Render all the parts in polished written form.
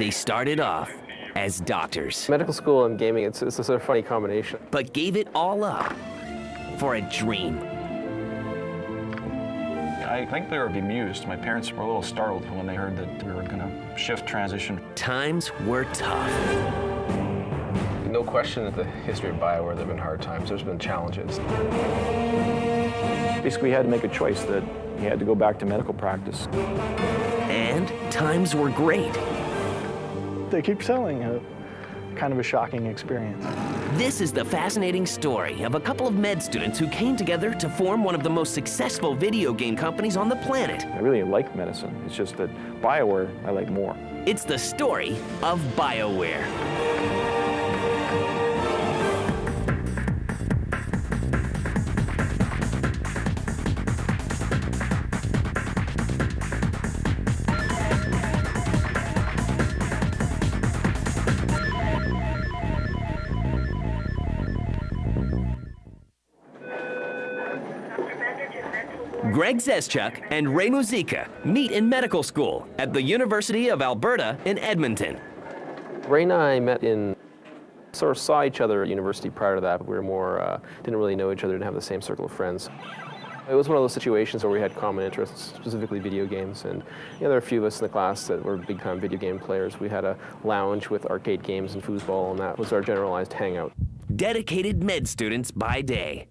They started off as doctors, Medical school and gaming, it's a sort of funny combination. but gave it all up for a dream. I think they were bemused. My parents were a little startled when they heard that we were going to shift, transition. Times were tough. No question that the history of BioWare, there have been hard times, there's been challenges. Basically, we had to make a choice that he had to go back to medical practice. And times were great. They keep selling. Kind of a shocking experience. This is the fascinating story of a couple of med students who came together to form one of the most successful video game companies on the planet. I really like medicine. It's just that BioWare, I like more. It's the story of BioWare. Greg Zeschuk and Ray Muzica meet in medical school at the University of Alberta in Edmonton. Ray and I met sort of saw each other at university prior to that, but we were more, didn't really know each other, didn't have the same circle of friends. It was one of those situations where we had common interests, specifically video games, and there were a few of us in the class that were big-time video game players. We had a lounge with arcade games and foosball, and that was our generalized hangout. Dedicated med students by day,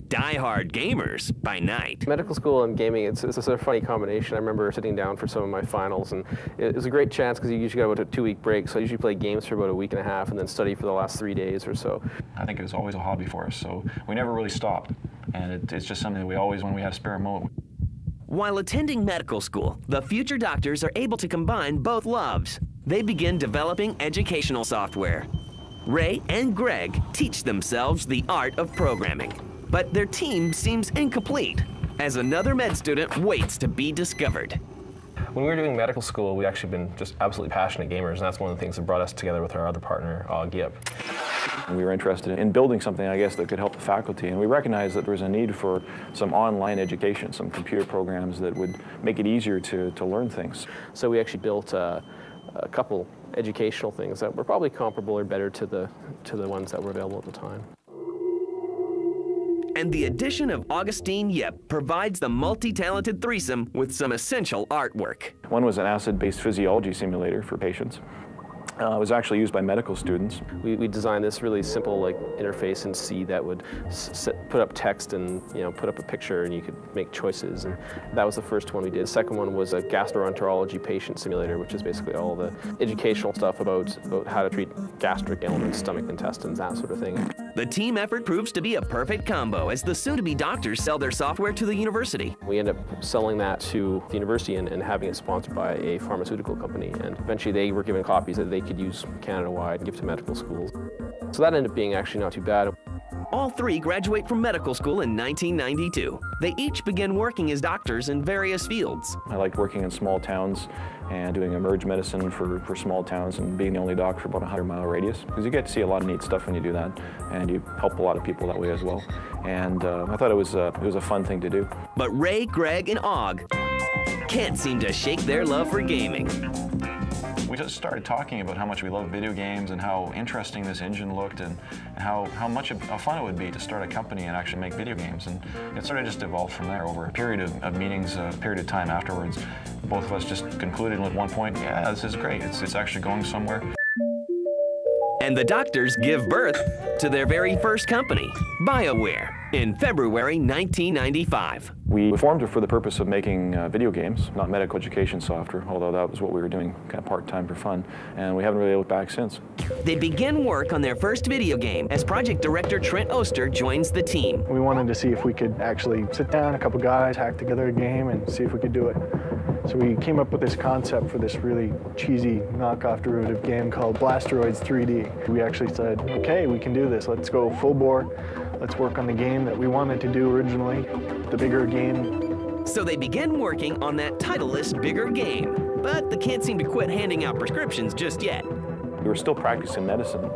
die-hard gamers by night. Medical school and gaming, it's a sort of funny combination. I remember sitting down for some of my finals, and it was a great chance because you usually got about a 2-week break, so I usually play games for about a week and a half and then study for the last 3 days or so. I think it was always a hobby for us, so we never really stopped. And it's just something that we always, when we had a spare moment. While attending medical school, the future doctors are able to combine both loves. They begin developing educational software. Ray and Greg teach themselves the art of programming. But their team seems incomplete as another med student waits to be discovered. When we were doing medical school, we'd actually been just absolutely passionate gamers, and that's one of the things that brought us together with our other partner, Gip. We were interested in building something, I guess, that could help the faculty, and we recognized that there was a need for some online education, some computer programs that would make it easier to learn things. So we actually built a couple educational things that were probably comparable or better to the ones that were available at the time. And the addition of Augustine Yip provides the multi-talented threesome with some essential artwork. One was an acid-based physiology simulator for patients. It was actually used by medical students. We designed this really simple interface in C that would put up text and put up a picture, and you could make choices. And that was the first one we did. The second one was a gastroenterology patient simulator, which is basically all the educational stuff about how to treat gastric ailments, stomach, intestines, that sort of thing. The team effort proves to be a perfect combo as the soon-to-be doctors sell their software to the university. We end up selling that to the university and having it sponsored by a pharmaceutical company. And eventually they were given copies that they could use Canada-wide and give to medical schools. So that ended up being actually not too bad. All three graduate from medical school in 1992. They each begin working as doctors in various fields. I liked working in small towns and doing emerge medicine for small towns and being the only doc for about a 100-mile radius, because you get to see a lot of neat stuff when you do that, and you help a lot of people that way as well. And I thought it was a fun thing to do. But Ray, Greg, and Og can't seem to shake their love for gaming. We just started talking about how much we love video games and how interesting this engine looked and how much of fun it would be to start a company and actually make video games. And it sort of just evolved from there over a period of meetings, a period of time afterwards. Both of us just concluded at one point, yeah, this is great. It's actually going somewhere. And the doctors give birth to their very first company, BioWare, in February 1995. We formed it for the purpose of making video games, not medical education software, although that was what we were doing kind of part-time for fun, and we haven't really looked back since. They begin work on their first video game as project director Trent Oster joins the team. We wanted to see if we could actually sit down, a couple guys, hack together a game and see if we could do it. So we came up with this concept for this really cheesy knockoff derivative game called Blasteroids 3D. We actually said, okay, we can do this. Let's go full bore. Let's work on the game that we wanted to do originally, the bigger game. So they begin working on that titleless bigger game, but they can't seem to quit handing out prescriptions just yet. We were still practicing medicine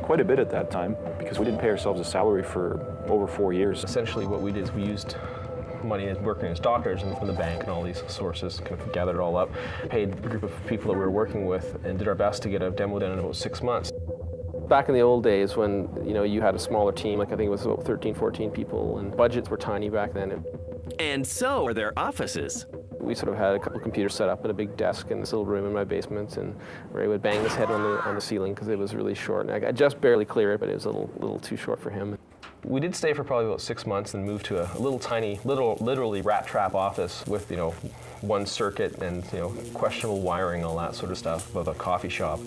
quite a bit at that time because we didn't pay ourselves a salary for over 4 years. Essentially what we did is we used money as working as doctors and from the bank and all these sources, kind of gathered it all up, paid a group of people that we were working with, and did our best to get a demo done in about 6 months. Back in the old days when, you know, you had a smaller team, like I think it was about 13, 14 people, and budgets were tiny back then. And so are their offices. We sort of had a couple of computers set up and a big desk in this little room in my basement, and Ray would bang his head on the ceiling because it was really short. And I could just barely clear it, but it was a little too short for him. We did stay for probably about 6 months and moved to a little tiny, literally rat trap office with, you know, one circuit and, you know, questionable wiring, all that sort of stuff, of a coffee shop.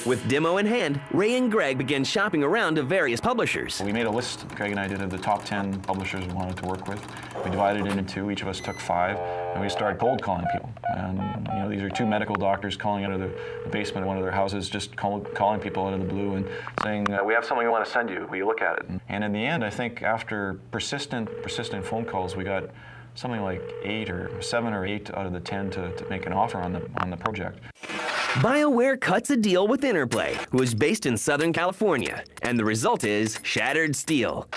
With demo in hand, Ray and Greg began shopping around to various publishers. We made a list, Craig and I did, of the top 10 publishers we wanted to work with. We divided it into two, each of us took 5, and we started cold calling people. And, you know, these are 2 medical doctors calling out of the basement of one of their houses, just calling people out of the blue and saying, we have something we want to send you, will you look at it? And in the end, I think after persistent phone calls, we got something like 7 or 8 out of the 10 to make an offer on the project. BioWare cuts a deal with Interplay, who is based in Southern California, and the result is Shattered Steel.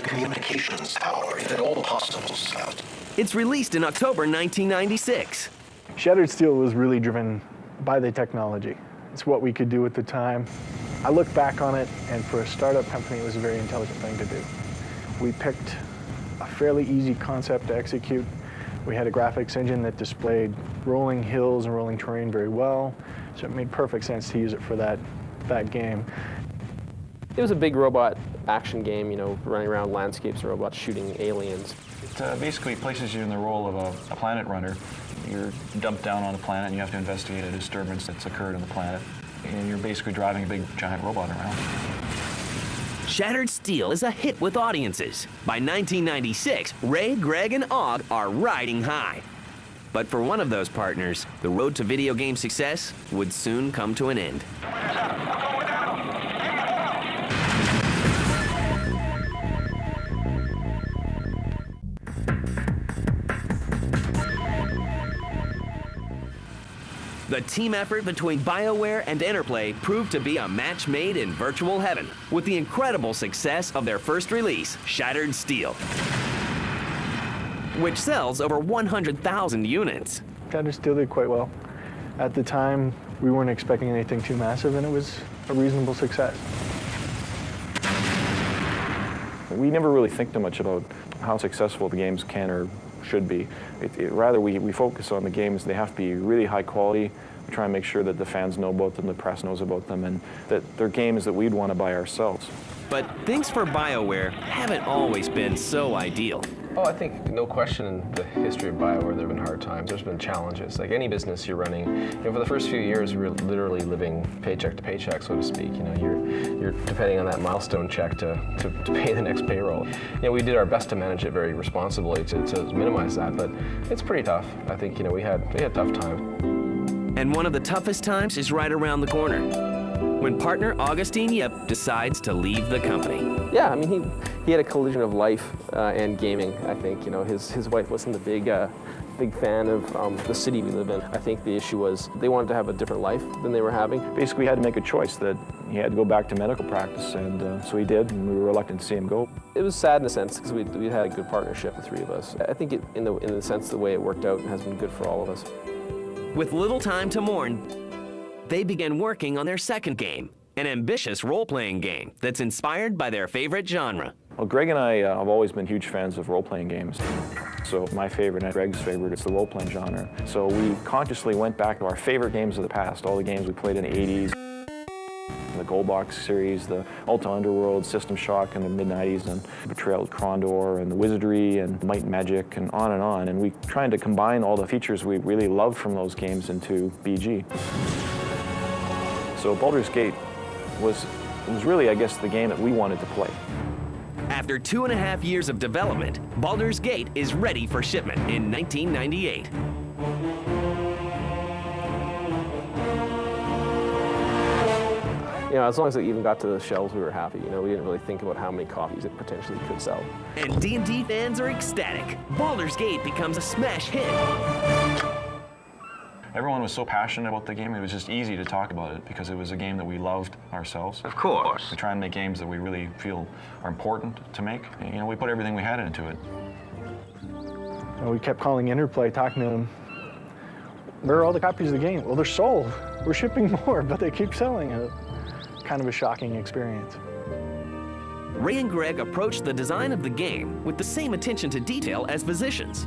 Communications power at all possible spots. It's released in October 1996. Shattered Steel was really driven by the technology. It's what we could do at the time. I look back on it, and for a startup company, it was a very intelligent thing to do. We picked a fairly easy concept to execute. We had a graphics engine that displayed rolling hills and rolling terrain very well, so it made perfect sense to use it for that game. It was a big robot action game, you know, running around landscapes and robots shooting aliens. It basically places you in the role of a planet runner. You're dumped down on a planet and you have to investigate a disturbance that's occurred on the planet. And you're basically driving a big giant robot around. Shattered Steel is a hit with audiences. By 1996, Ray, Greg, and Og are riding high. But for one of those partners, the road to video game success would soon come to an end. The team effort between BioWare and Interplay proved to be a match made in virtual heaven, with the incredible success of their first release, Shattered Steel, which sells over 100,000 units. Shattered Steel did quite well. At the time, we weren't expecting anything too massive, and it was a reasonable success. We never really think too much about how successful the games can or should be. Rather, we focus on the games. They have to be really high quality. We try and make sure that the fans know about them, the press knows about them, and that they're games that we'd want to buy ourselves. But things for BioWare haven't always been so ideal. Oh, I think no question in the history of BioWare there have been hard times. There's been challenges. Like any business you're running, you know, for the first few years we were literally living paycheck to paycheck, so to speak. You know, you're depending on that milestone check to pay the next payroll. You know, we did our best to manage it very responsibly to minimize that, but it's pretty tough. I think, you know, we had tough times. And one of the toughest times is right around the corner, when partner Augustine Yip decides to leave the company. Yeah, I mean, he had a collision of life and gaming, I think. You know, his wife wasn't a big fan of the city we live in. I think the issue was they wanted to have a different life than they were having. Basically, we had to make a choice that he had to go back to medical practice, and so he did, and we were reluctant to see him go. It was sad in a sense, because we had a good partnership, the three of us. I think in the sense the way it worked out has been good for all of us. With little time to mourn, they began working on their second game, an ambitious role-playing game that's inspired by their favorite genre. Well, Greg and I have always been huge fans of role-playing games. So my favorite and Greg's favorite is the role-playing genre. So we consciously went back to our favorite games of the past, all the games we played in the 80s, the Goldbox series, the Ultra Underworld, System Shock in the mid-90s, and Betrayal at Krondor, and the Wizardry, and Might and Magic, and on. And we tried to combine all the features we really loved from those games into BG. So Baldur's Gate was really, I guess, the game that we wanted to play. After 2.5 years of development, Baldur's Gate is ready for shipment in 1998. You know, as long as it even got to the shelves, we were happy. You know, we didn't really think about how many copies it potentially could sell. And D&D fans are ecstatic. Baldur's Gate becomes a smash hit. Everyone was so passionate about the game, it was just easy to talk about it because it was a game that we loved ourselves. Of course. We try and make games that we really feel are important to make. And, you know, we put everything we had into it. And we kept calling Interplay, talking to them. Where are all the copies of the game? Well, they're sold. We're shipping more, but they keep selling it. Kind of a shocking experience. Ray and Greg approached the design of the game with the same attention to detail as physicians.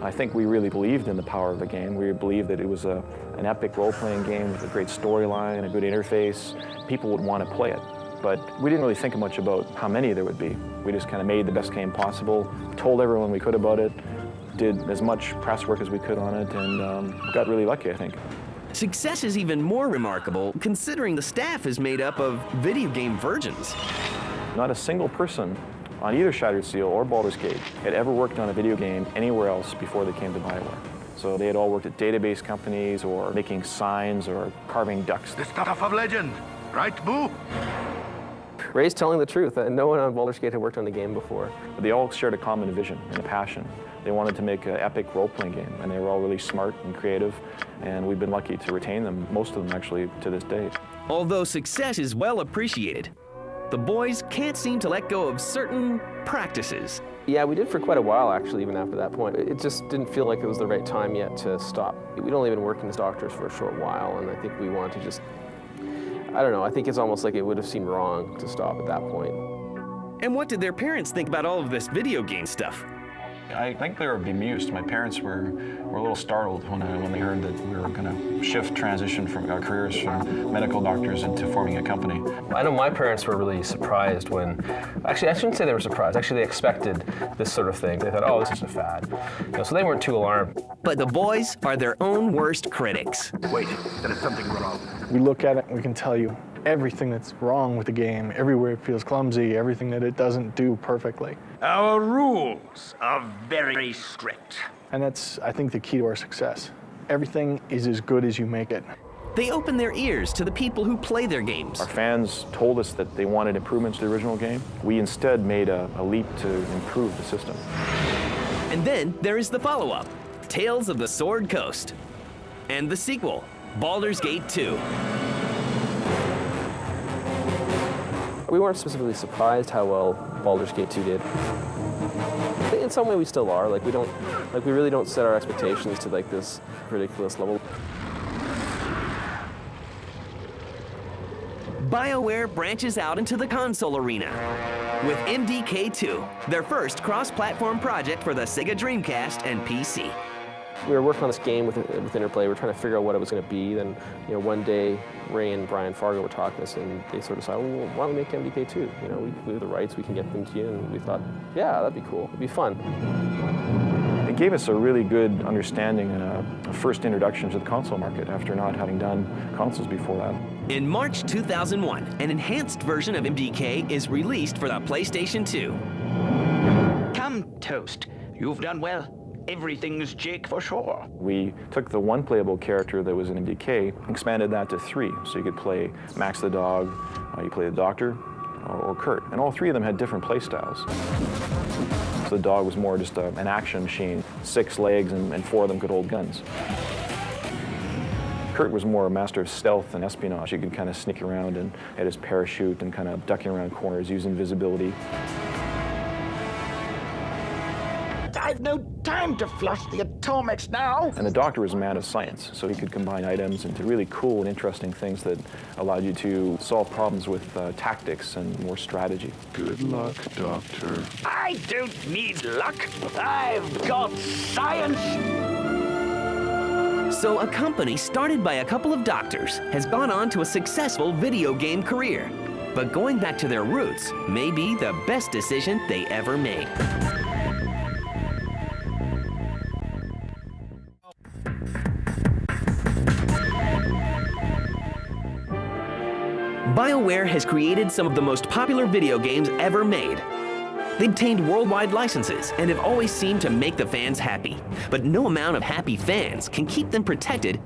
I think we really believed in the power of the game. We believed that it was an epic role-playing game with a great storyline, a good interface. People would want to play it. But we didn't really think much about how many there would be. We just kind of made the best game possible, told everyone we could about it, did as much press work as we could on it, and got really lucky, I think. Success is even more remarkable considering the staff is made up of video game virgins. Not a single person on either Shattered Seal or Baldur's Gate had ever worked on a video game anywhere else before they came to BioWare. So they had all worked at database companies or making signs or carving ducks. The stuff of legend, right, Boo? Ray's telling the truth. No one on Baldur's Gate had worked on a game before. They all shared a common vision and a passion. They wanted to make an epic role-playing game, and they were all really smart and creative, and we've been lucky to retain them, most of them actually, to this day. Although success is well appreciated, the boys can't seem to let go of certain practices. Yeah, we did for quite a while, actually, even after that point. It just didn't feel like it was the right time yet to stop. We'd only been working as doctors for a short while, and I think we wanted to just, I don't know, I think it's almost like it would have seemed wrong to stop at that point. And what did their parents think about all of this video game stuff? I think they were bemused. My parents were a little startled when they heard that we were going to transition from our careers from medical doctors into forming a company. I know my parents were really surprised when, actually I shouldn't say they were surprised, actually they expected this sort of thing. They thought, oh, this is a fad. You know, so they weren't too alarmed. But the boys are their own worst critics. Wait, there is something wrong. We look at it and we can tell you everything that's wrong with the game, everywhere it feels clumsy, everything that it doesn't do perfectly. Our rules are very strict. And that's, I think, the key to our success. Everything is as good as you make it. They open their ears to the people who play their games. Our fans told us that they wanted improvements to the original game. We instead made a leap to improve the system. And then there is the follow-up, Tales of the Sword Coast. And the sequel, Baldur's Gate 2. We weren't specifically surprised how well Baldur's Gate 2 did. In some way we still are. Like we really don't set our expectations to like this ridiculous level. BioWare branches out into the console arena with MDK2, their first cross-platform project for the Sega Dreamcast and PC. We were working on this game with Interplay. We were trying to figure out what it was going to be. Then, you know, one day, Ray and Brian Fargo were talking to us, and they sort of said, well, why don't we make MDK2? You know, we have the rights, we can get them to you. And we thought, yeah, that'd be cool. It'd be fun. It gave us a really good understanding and a first introduction to the console market after not having done consoles before that. In March 2001, an enhanced version of MDK is released for the PlayStation 2. Come, Toast. You've done well. Everything's Jake for sure. We took the one playable character that was in MDK, expanded that to 3. So you could play Max the dog, you play the doctor, or Kurt. And all 3 of them had different play styles. So the dog was more just an action machine, 6 legs and 4 of them could hold guns. Kurt was more a master of stealth and espionage. He could kind of sneak around and had his parachute and kind of ducking around corners using visibility. I've no time to flush the atomics now. And the doctor was a man of science, so he could combine items into really cool and interesting things that allowed you to solve problems with tactics and more strategy. Good luck, Doctor. I don't need luck. I've got science. So a company started by a couple of doctors has gone on to a successful video game career. But going back to their roots may be the best decision they ever made. BioWare has created some of the most popular video games ever made. They've obtained worldwide licenses and have always seemed to make the fans happy. But no amount of happy fans can keep them protected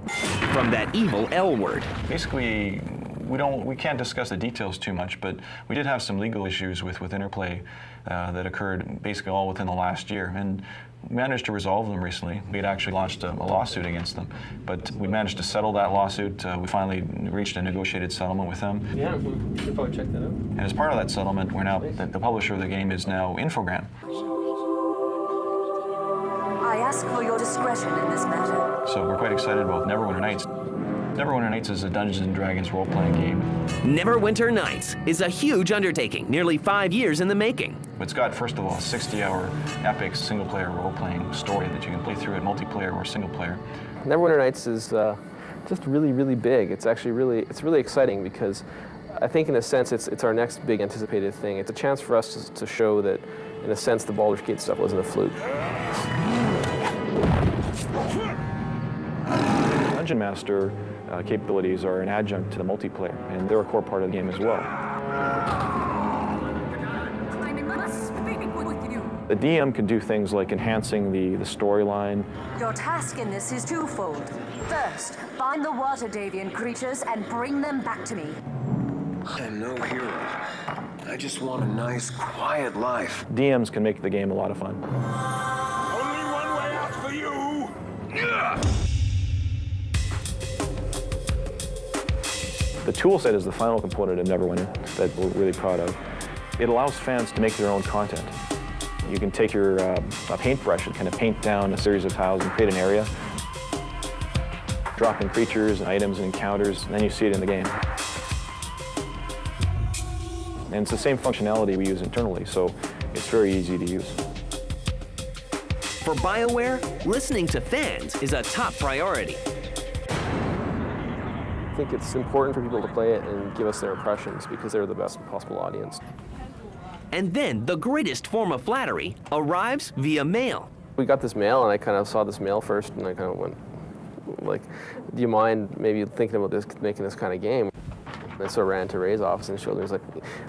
from that evil L word. Basically, We can't discuss the details too much, but we did have some legal issues with Interplay that occurred basically all within the last year, and we managed to resolve them recently. We had actually launched a lawsuit against them, but we managed to settle that lawsuit. We finally reached a negotiated settlement with them. Yeah, we should probably check that out. And as part of that settlement, we're now the publisher of the game is now Infogram. I ask for your discretion in this matter. So we're quite excited about Neverwinter Nights. Neverwinter Nights is a Dungeons & Dragons role-playing game. Neverwinter Nights is a huge undertaking, nearly 5 years in the making. It's got, first of all, a 60-hour epic single-player role-playing story that you can play through it, multiplayer or single-player. Neverwinter Nights is just really, really big. It's actually really exciting because I think in a sense it's our next big anticipated thing. It's a chance for us to show that, in a sense, the Baldur's Gate stuff wasn't a fluke. Dungeon Master capabilities are an adjunct to the multiplayer, and they're a core part of the game as well. The DM can do things like enhancing the storyline. Your task in this is twofold. First, find the water Davian creatures and bring them back to me. I'm no hero. I just want a nice, quiet life. DMs can make the game a lot of fun. Only one way out for you! The tool set is the final component of Neverwinter that we're really proud of. It allows fans to make their own content. You can take your a paintbrush and kind of paint down a series of tiles and create an area. Drop in creatures and items and encounters, and then you see it in the game. And it's the same functionality we use internally, so it's very easy to use. For BioWare, listening to fans is a top priority. I think it's important for people to play it and give us their impressions because they're the best possible audience. And then the greatest form of flattery arrives via mail. We got this mail, and I kind of saw this mail first, and I kind of went, like, do you mind maybe thinking about this, making this kind of game? And so I ran to Ray's office and showed him. He was like,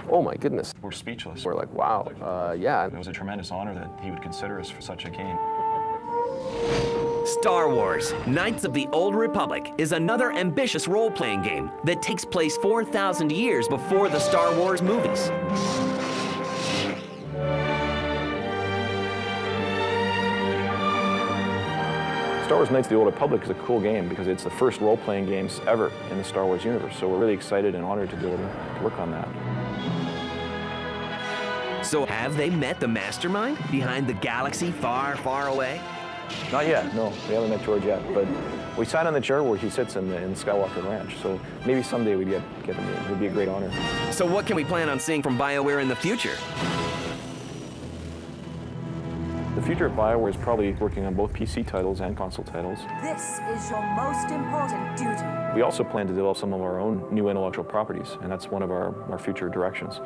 oh my goodness. We're speechless. We're like, wow, yeah. It was a tremendous honor that he would consider us for such a game. Star Wars, Knights of the Old Republic is another ambitious role-playing game that takes place 4,000 years before the Star Wars movies. Star Wars Knights of the Old Republic is a cool game because it's the first role-playing games ever in the Star Wars universe, so we're really excited and honored to be able to work on that. So have they met the mastermind behind the galaxy far, far away? Not yet, no, we haven't met George yet, but we sat on the chair where he sits in the Skywalker Ranch, so maybe someday we'd get him in. It would be a great honor. So what can we plan on seeing from BioWare in the future? The future of BioWare is probably working on both PC titles and console titles. This is your most important duty. We also plan to develop some of our own new intellectual properties, and that's one of our future directions.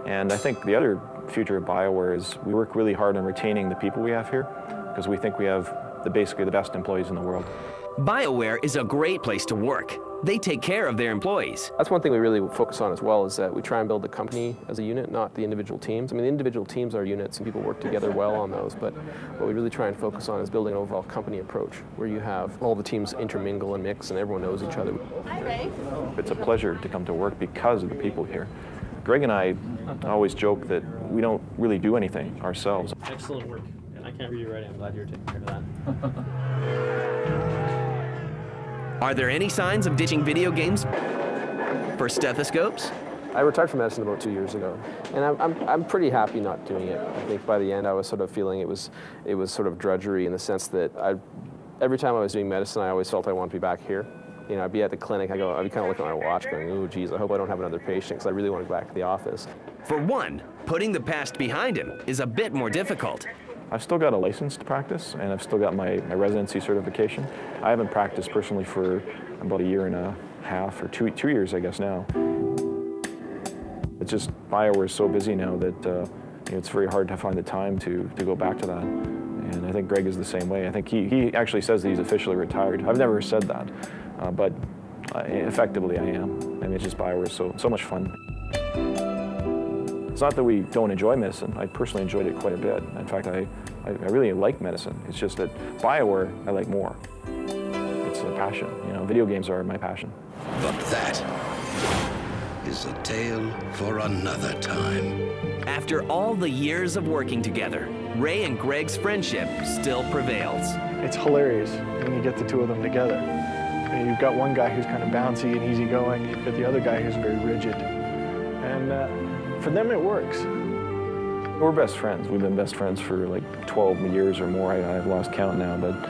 And I think the other future of BioWare is we work really hard on retaining the people we have here, because we think we have basically the best employees in the world. BioWare is a great place to work. They take care of their employees. That's one thing we really focus on as well, is that we try and build the company as a unit, not the individual teams. I mean, the individual teams are units and people work together well on those, but what we really try and focus on is building an overall company approach where you have all the teams intermingle and mix and everyone knows each other. Hi, Ray. It's a pleasure to come to work because of the people here. Greg and I always joke that we don't really do anything ourselves. Excellent work. And I can't read your writing. I'm glad you're taking care of that. Are there any signs of ditching video games for stethoscopes? I retired from medicine about 2 years ago, and I'm pretty happy not doing it. I think by the end I was sort of feeling it was sort of drudgery in the sense that every time I was doing medicine I always felt I wanted to be back here. You know, I'd be at the clinic, I'd be kind of looking at my watch going, oh geez, I hope I don't have another patient because I really want to go back to the office. For one, putting the past behind him is a bit more difficult. I've still got a license to practice, and I've still got my residency certification. I haven't practiced personally for about 1.5 years or 2 years, I guess, now. It's just BioWare is so busy now that you know, it's very hard to find the time to go back to that. And I think Greg is the same way. I think he actually says that he's officially retired. I've never said that, but effectively I am. I mean, it's just BioWare is so much fun. It's not that we don't enjoy medicine. I personally enjoyed it quite a bit. In fact, I really like medicine. It's just that BioWare I like more. it's a passion. You know, video games are my passion. But that is a tale for another time. After all the years of working together, Ray and Greg's friendship still prevails. It's hilarious when you get the two of them together. And you've got one guy who's kind of bouncy and easygoing, you've got the other guy who's very rigid. And for them, it works. We're best friends. We've been best friends for like 12 years or more. I've lost count now, but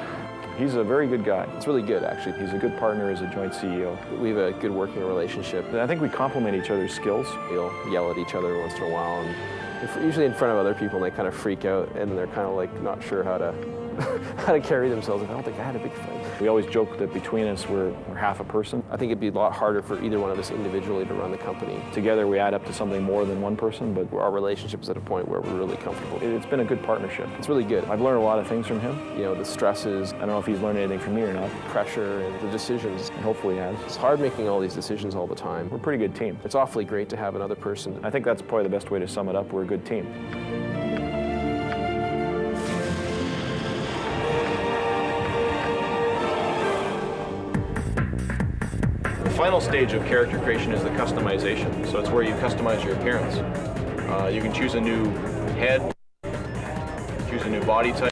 he's a very good guy. It's really good, actually. He's a good partner as a joint CEO. We have a good working relationship. And I think we complement each other's skills. We'll yell at each other once in a while, and usually in front of other people, and they kind of freak out, and they're kind of like not sure how to how to carry themselves. I don't think I had a big fight. We always joke that between us we're half a person. I think it'd be a lot harder for either one of us individually to run the company. Together we add up to something more than one person, but our relationship is at a point where we're really comfortable. It's been a good partnership. It's really good. I've learned a lot of things from him. You know, the stresses. I don't know if he's learned anything from me or not. Pressure and the decisions. And hopefully he has. It's hard making all these decisions all the time. We're a pretty good team. It's awfully great to have another person. I think that's probably the best way to sum it up. We're a good team. The final stage of character creation is the customization. So it's where you customize your appearance. You can choose a new head, choose a new body type.